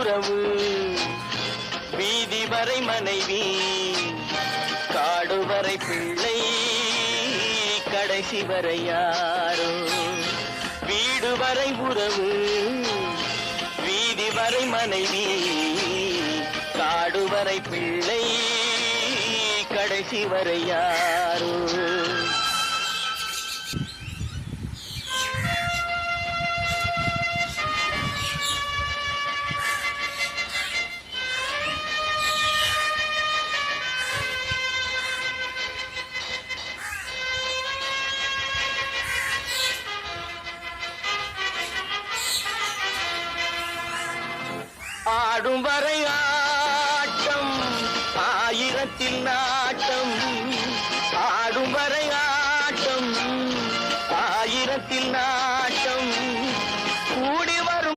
உறவு வீதி வரை மனைவி காடு வரை பிள்ளை கடைசி வரை யாரோ வீடு வரை உறவு வீதி வரை மனைவி காடு வரை பிள்ளை கடைசி வரை யாரோ ஆடும் வரை ஆட்டம் ஆயிரத்தில்